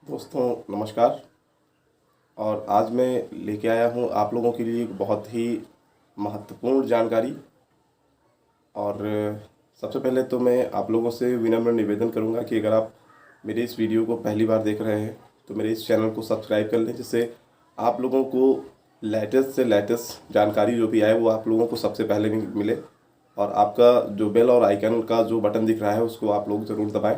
दोस्तों नमस्कार। और आज मैं लेके आया हूँ आप लोगों के लिए एक बहुत ही महत्वपूर्ण जानकारी। और सबसे पहले तो मैं आप लोगों से विनम्र निवेदन करूँगा कि अगर आप मेरे इस वीडियो को पहली बार देख रहे हैं तो मेरे इस चैनल को सब्सक्राइब कर लें, जिससे आप लोगों को लेटेस्ट से लेटेस्ट जानकारी जो भी आए वो आप लोगों को सबसे पहले मिले। और आपका जो बेल और आइकन का जो बटन दिख रहा है उसको आप लोग ज़रूर दबाएं।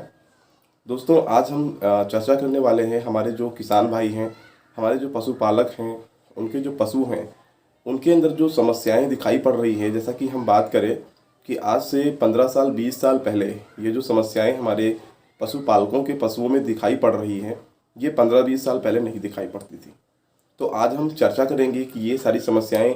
दोस्तों आज हम चर्चा करने वाले हैं हमारे जो किसान भाई हैं, हमारे जो पशुपालक हैं, उनके जो पशु हैं, उनके अंदर जो समस्याएं दिखाई पड़ रही हैं। जैसा कि हम बात करें कि आज से 15 साल 20 साल पहले ये जो समस्याएं हमारे पशुपालकों के पशुओं में दिखाई पड़ रही हैं, ये 15-20 साल पहले नहीं दिखाई पड़ती थी। तो आज हम चर्चा करेंगे कि ये सारी समस्याएं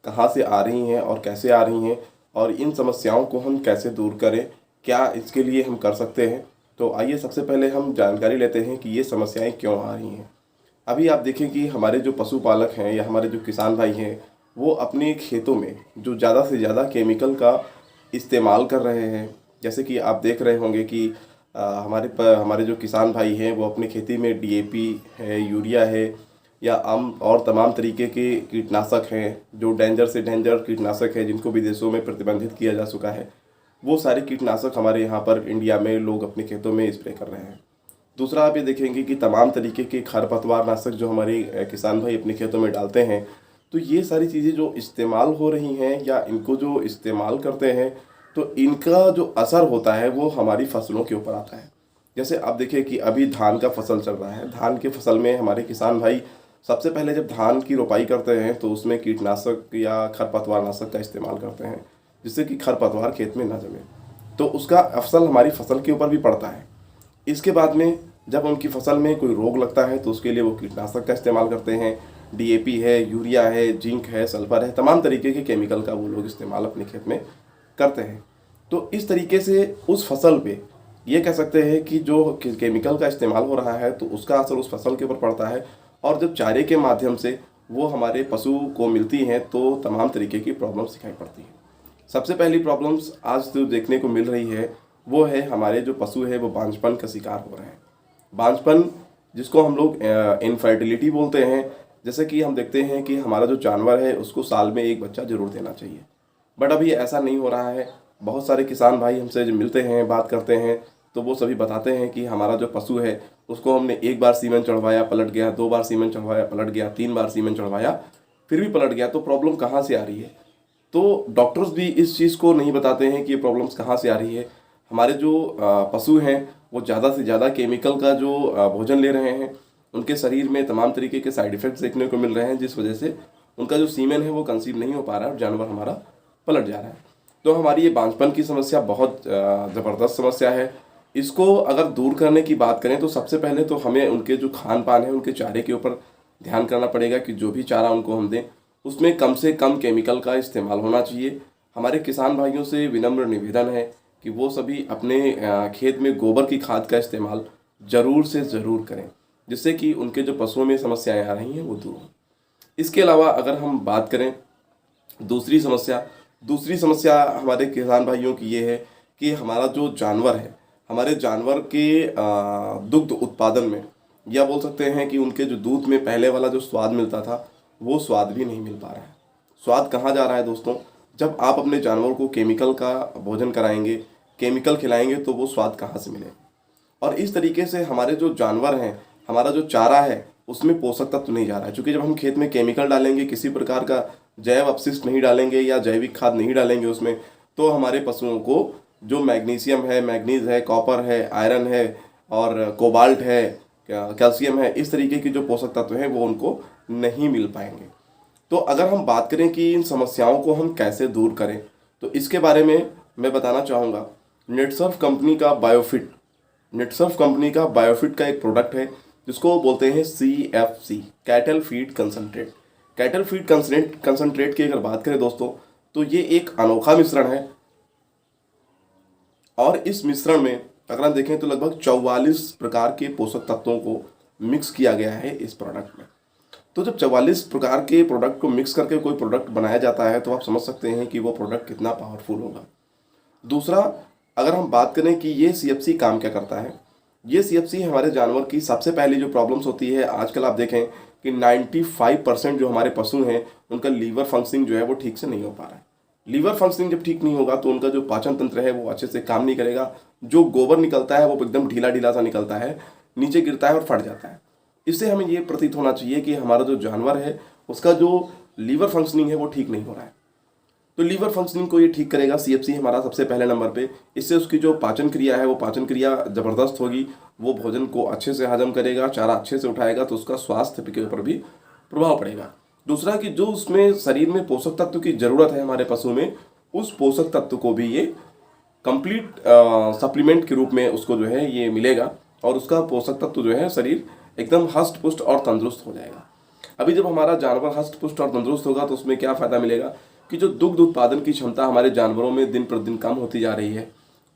कहाँ से आ रही हैं और कैसे आ रही हैं, और इन समस्याओं को हम कैसे दूर करें, क्या इसके लिए हम कर सकते हैं। तो आइए सबसे पहले हम जानकारी लेते हैं कि ये समस्याएं क्यों आ रही हैं। अभी आप देखें कि हमारे जो पशुपालक हैं या हमारे जो किसान भाई हैं, वो अपने खेतों में जो ज़्यादा से ज़्यादा केमिकल का इस्तेमाल कर रहे हैं। जैसे कि आप देख रहे होंगे कि हमारे जो किसान भाई हैं वो अपनी खेती में डीएपी है, यूरिया है, या आम और तमाम तरीके के कीटनाशक हैं जो डेंजर से डेंजर कीटनाशक है, जिनको विदेशों में प्रतिबंधित किया जा चुका है। वो सारे कीटनाशक हमारे यहाँ पर इंडिया में लोग अपने खेतों में स्प्रे कर रहे हैं। दूसरा आप ये देखेंगे कि तमाम तरीके के खरपतवार नाशक जो हमारे किसान भाई अपने खेतों में डालते हैं, तो ये सारी चीज़ें जो इस्तेमाल हो रही हैं या इनको जो इस्तेमाल करते हैं, तो इनका जो असर होता है वो हमारी फसलों के ऊपर आता है। जैसे आप देखिए कि अभी धान का फसल चल रहा है। धान के फसल में हमारे किसान भाई सबसे पहले जब धान की रोपाई करते हैं तो उसमें कीटनाशक या खरपतवार नाशक का इस्तेमाल करते हैं, जिससे कि खरपतवार खेत में ना जमे। तो उसका असर हमारी फसल के ऊपर भी पड़ता है। इसके बाद में जब उनकी फसल में कोई रोग लगता है तो उसके लिए वो कीटनाशक का इस्तेमाल करते हैं। डीएपी है, यूरिया है, जिंक है, सल्फर है, तमाम तरीके के केमिकल का वो लोग इस्तेमाल अपने खेत में करते हैं। तो इस तरीके से उस फसल पे ये कह सकते हैं कि जो केमिकल का इस्तेमाल हो रहा है तो उसका असर उस फसल के ऊपर पड़ता है। और जब चारे के माध्यम से वो हमारे पशु को मिलती हैं तो तमाम तरीके की प्रॉब्लम्स दिखाई पड़ती हैं। सबसे पहली प्रॉब्लम्स आज जो देखने को मिल रही है वो है हमारे जो पशु है वो बांझपन का शिकार हो रहे हैं। बांझपन जिसको हम लोग इनफर्टिलिटी बोलते हैं। जैसे कि हम देखते हैं कि हमारा जो जानवर है उसको साल में एक बच्चा जरूर देना चाहिए, बट अभी ऐसा नहीं हो रहा है। बहुत सारे किसान भाई हमसे जो मिलते हैं, बात करते हैं, तो वो सभी बताते हैं कि हमारा जो पशु है उसको हमने एक बार सीमेंट चढ़वाया पलट गया, 2 बार सीमेंट चढ़वाया पलट गया, 3 बार सीमेंट चढ़वाया फिर भी पलट गया। तो प्रॉब्लम कहाँ से आ रही है? तो डॉक्टर्स भी इस चीज़ को नहीं बताते हैं कि ये प्रॉब्लम्स कहाँ से आ रही है। हमारे जो पशु हैं वो ज़्यादा से ज़्यादा केमिकल का जो भोजन ले रहे हैं, उनके शरीर में तमाम तरीके के साइड इफ़ेक्ट्स देखने को मिल रहे हैं, जिस वजह से उनका जो सीमेन है वो कंसीव नहीं हो पा रहा है और जानवर हमारा पलट जा रहा है। तो हमारी ये बांझपन की समस्या बहुत ज़बरदस्त समस्या है। इसको अगर दूर करने की बात करें तो सबसे पहले तो हमें उनके जो खान पान है, उनके चारे के ऊपर ध्यान करना पड़ेगा कि जो भी चारा उनको हम दें उसमें कम से कम केमिकल का इस्तेमाल होना चाहिए। हमारे किसान भाइयों से विनम्र निवेदन है कि वो सभी अपने खेत में गोबर की खाद का इस्तेमाल ज़रूर से ज़रूर करें, जिससे कि उनके जो पशुओं में समस्याएं आ रही हैं वो दूर हों। इसके अलावा अगर हम बात करें दूसरी समस्या दूसरी समस्या हमारे किसान भाइयों की ये है कि हमारा जो जानवर है, हमारे जानवर के दुग्ध उत्पादन में, या बोल सकते हैं कि उनके जो दूध में पहले वाला जो स्वाद मिलता था वो स्वाद भी नहीं मिल पा रहा है। स्वाद कहाँ जा रहा है दोस्तों? जब आप अपने जानवर को केमिकल का भोजन कराएंगे, केमिकल खिलाएंगे, तो वो स्वाद कहाँ से मिलेगा? और इस तरीके से हमारे जो जानवर हैं, हमारा जो चारा है उसमें पोषक तत्व नहीं जा रहा है। क्योंकि जब हम खेत में केमिकल डालेंगे, किसी प्रकार का जैव अपशिष्ट नहीं डालेंगे या जैविक खाद नहीं डालेंगे उसमें, तो हमारे पशुओं को जो मैग्नीशियम है, मैग्नीज है, कॉपर है, आयरन है और कोबाल्ट है, कैल्शियम है, इस तरीके की जो पोषक तत्व हैं वो उनको नहीं मिल पाएंगे। तो अगर हम बात करें कि इन समस्याओं को हम कैसे दूर करें, तो इसके बारे में मैं बताना चाहूँगा। नेटसर्फ कंपनी का बायोफिट नेटसर्फ कंपनी का बायोफिट का एक प्रोडक्ट है जिसको वो बोलते हैं CFC, cattle feed concentrate. Cattle feed concentrate की अगर बात करें दोस्तों, तो ये एक अनोखा मिश्रण है। और इस मिश्रण में अगर हम देखें तो लगभग 44 प्रकार के पोषक तत्वों को मिक्स किया गया है इस प्रोडक्ट में। तो जब 44 प्रकार के प्रोडक्ट को मिक्स करके कोई प्रोडक्ट बनाया जाता है तो आप समझ सकते हैं कि वो प्रोडक्ट कितना पावरफुल होगा। दूसरा, अगर हम बात करें कि ये CFC काम क्या करता है, ये CFC हमारे जानवर की सबसे पहली जो प्रॉब्लम्स होती है, आजकल आप देखें कि 95% जो हमारे पशु हैं उनका लीवर फंक्शनिंग जो है वो ठीक से नहीं हो पा रहा है। लीवर फंक्शनिंग जब ठीक नहीं होगा तो उनका जो पाचन तंत्र है वो अच्छे से काम नहीं करेगा। जो गोबर निकलता है वो एकदम ढीला ढीला सा निकलता है, नीचे गिरता है और फट जाता है। इससे हमें ये प्रतीत होना चाहिए कि हमारा जो जानवर है उसका जो लीवर फंक्शनिंग है वो ठीक नहीं हो रहा है। तो लीवर फंक्शनिंग को ये ठीक करेगा CFC हमारा सबसे पहले नंबर पे। इससे उसकी जो पाचन क्रिया है वो पाचन क्रिया ज़बरदस्त होगी, वो भोजन को अच्छे से हजम करेगा, चारा अच्छे से उठाएगा, तो उसका स्वास्थ्य के ऊपर भी प्रभाव पड़ेगा। दूसरा कि जो उसमें शरीर में पोषक तत्व की ज़रूरत है हमारे पशु में, उस पोषक तत्व को भी ये कंप्लीट सप्लीमेंट के रूप में उसको जो है ये मिलेगा और उसका पोषक तत्व जो है शरीर एकदम हष्ट पुष्ट और तंदुरुस्त हो जाएगा। अभी जब हमारा जानवर हष्ट पुष्ट और तंदुरुस्त होगा तो उसमें क्या फ़ायदा मिलेगा कि जो दुग्ध उत्पादन की क्षमता हमारे जानवरों में दिन प्रतिदिन कम होती जा रही है,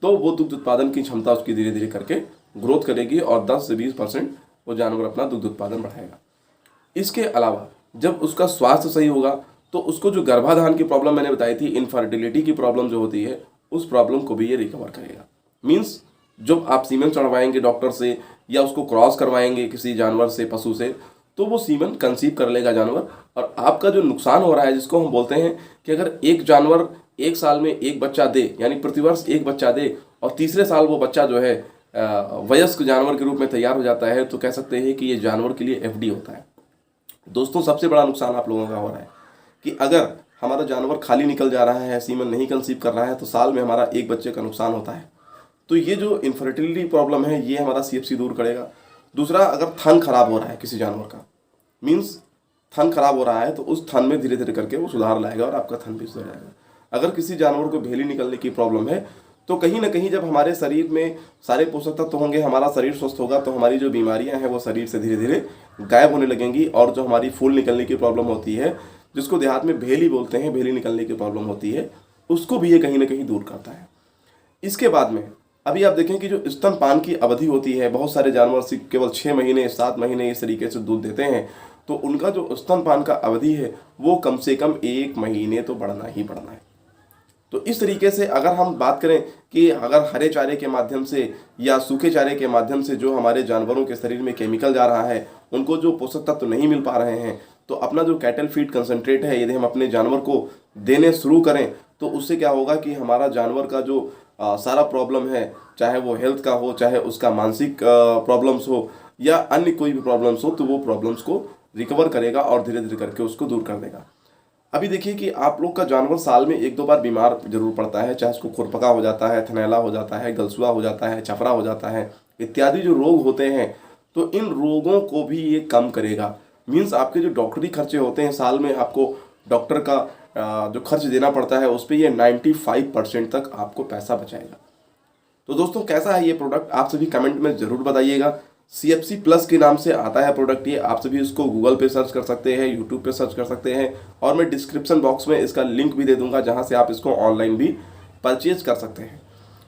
तो वो दुग्ध उत्पादन की क्षमता उसकी धीरे धीरे करके ग्रोथ करेगी और 10 से 20% वो जानवर अपना दुग्ध उत्पादन बढ़ाएगा। इसके अलावा जब उसका स्वास्थ्य सही होगा तो उसको जो गर्भाधान की प्रॉब्लम मैंने बताई थी, इनफर्टिलिटी की प्रॉब्लम जो होती है, उस प्रॉब्लम को भी ये रिकवर करेगा। मीन्स जब आप सीमेन चढ़वाएंगे डॉक्टर से या उसको क्रॉस करवाएंगे किसी जानवर से, पशु से, तो वो सीमेन कंसीव कर लेगा जानवर। और आपका जो नुकसान हो रहा है, जिसको हम बोलते हैं कि अगर एक जानवर एक साल में एक बच्चा दे, यानी प्रतिवर्ष एक बच्चा दे, और तीसरे साल वो बच्चा जो है वयस्क जानवर के रूप में तैयार हो जाता है, तो कह सकते हैं कि ये जानवर के लिए FD होता है। दोस्तों, सबसे बड़ा नुकसान आप लोगों का हो रहा है कि अगर हमारा जानवर खाली निकल जा रहा है, सीमेन नहीं कंसीव कर रहा है, तो साल में हमारा एक बच्चे का नुकसान होता है। तो ये जो इनफर्टिलिटी प्रॉब्लम है ये हमारा CFC दूर करेगा। दूसरा, अगर थन खराब हो रहा है किसी जानवर का, मीन्स थन खराब हो रहा है, तो उस थन में धीरे धीरे करके वो सुधार लाएगा और आपका थन भी सुधर जाएगा। अगर किसी जानवर को भेली निकलने की प्रॉब्लम है, तो कहीं ना कहीं जब हमारे शरीर में सारे पोषक तत्व होंगे, हमारा शरीर स्वस्थ होगा, तो हमारी जो बीमारियां हैं वो शरीर से धीरे धीरे गायब होने लगेंगी। और जो हमारी फूल निकलने की प्रॉब्लम होती है, जिसको देहात में भेली बोलते हैं, भेली निकलने की प्रॉब्लम होती है, उसको भी ये कहीं ना कहीं दूर करता है। इसके बाद में अभी आप देखें कि जो स्तनपान की अवधि होती है, बहुत सारे जानवर सिर्फ केवल 6 महीने 7 महीने इस तरीके से दूध देते हैं, तो उनका जो स्तनपान का अवधि है वो कम से कम 1 महीने तो बढ़ना ही बढ़ना है। तो इस तरीके से अगर हम बात करें कि अगर हरे चारे के माध्यम से या सूखे चारे के माध्यम से जो हमारे जानवरों के शरीर में केमिकल जा रहा है, उनको जो पोषक तत्व नहीं मिल पा रहे हैं, तो अपना जो कैटल फीड कंसंट्रेट है यदि हम अपने जानवर को देने शुरू करें, तो उससे क्या होगा कि हमारा जानवर का जो सारा प्रॉब्लम है, चाहे वो हेल्थ का हो, चाहे उसका मानसिक प्रॉब्लम्स हो या अन्य कोई भी प्रॉब्लम्स हो, तो वो प्रॉब्लम्स को रिकवर करेगा और धीरे धीरे करके उसको दूर कर देगा। अभी देखिए कि आप लोग का जानवर साल में 1-2 बार बीमार जरूर पड़ता है, चाहे उसको खुरपका हो जाता है, थनैला हो जाता है, गलसुआ हो जाता है, चफरा हो जाता है, इत्यादि जो रोग होते हैं, तो इन रोगों को भी ये कम करेगा। मीन्स आपके जो डॉक्टरी खर्चे होते हैं साल में, आपको डॉक्टर का जो खर्च देना पड़ता है, उस पर ये 95% तक आपको पैसा बचाएगा। तो दोस्तों, कैसा है ये प्रोडक्ट, आप सभी कमेंट में ज़रूर बताइएगा। CFC प्लस के नाम से आता है प्रोडक्ट ये। आप सभी इसको गूगल पे सर्च कर सकते हैं, यूट्यूब पे सर्च कर सकते हैं, और मैं डिस्क्रिप्शन बॉक्स में इसका लिंक भी दे दूंगा, जहां से आप इसको ऑनलाइन भी परचेज कर सकते हैं।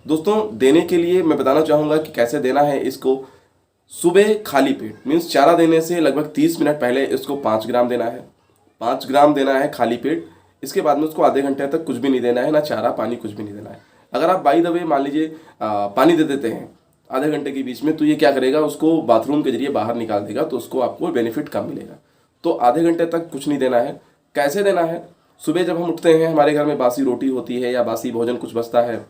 दोस्तों, देने के लिए मैं बताना चाहूँगा कि कैसे देना है इसको। सुबह खाली पेट, मीन्स चारा देने से लगभग 30 मिनट पहले इसको 5 ग्राम देना है। 5 ग्राम देना है खाली पेट। इसके बाद में उसको आधे घंटे तक कुछ भी नहीं देना है, ना चारा पानी कुछ भी नहीं देना है। अगर आप बाई द वे मान लीजिए पानी दे देते हैं आधे घंटे के बीच में, तो ये क्या करेगा, उसको बाथरूम के जरिए बाहर निकाल देगा, तो उसको आपको बेनिफिट कम मिलेगा। तो आधे घंटे तक कुछ नहीं देना है। कैसे देना है, सुबह जब हम उठते हैं, हमारे घर में बासी रोटी होती है या बासी भोजन कुछ बचता है,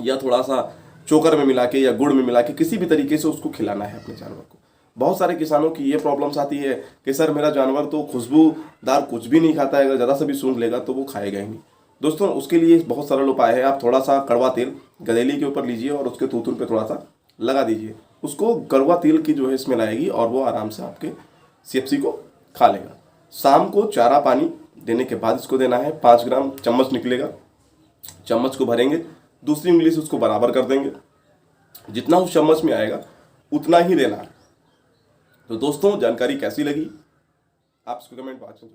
या थोड़ा सा चोकर में मिला के या गुड़ में मिला के किसी भी तरीके से उसको खिलाना है अपने जानवर को। बहुत सारे किसानों की ये प्रॉब्लम्स आती है कि सर मेरा जानवर तो खुशबूदार कुछ भी नहीं खाता है, अगर ज़रा सा भी सूंघ लेगा तो वो खाएगा ही नहीं। दोस्तों, उसके लिए बहुत सरल उपाय है। आप थोड़ा सा कड़वा तेल गदेली के ऊपर लीजिए और उसके तूतुन पे थोड़ा सा लगा दीजिए, उसको कड़वा तेल की जो है स्मेल आएगी और वो आराम से आपके CFC को खा लेगा। शाम को चारा पानी देने के बाद इसको देना है। 5 ग्राम चम्मच निकलेगा, चम्मच को भरेंगे, दूसरी उंगली से उसको बराबर कर देंगे, जितना उस चम्मच में आएगा उतना ही देना है। तो दोस्तों, जानकारी कैसी लगी आप इसको कमेंट बॉक्स में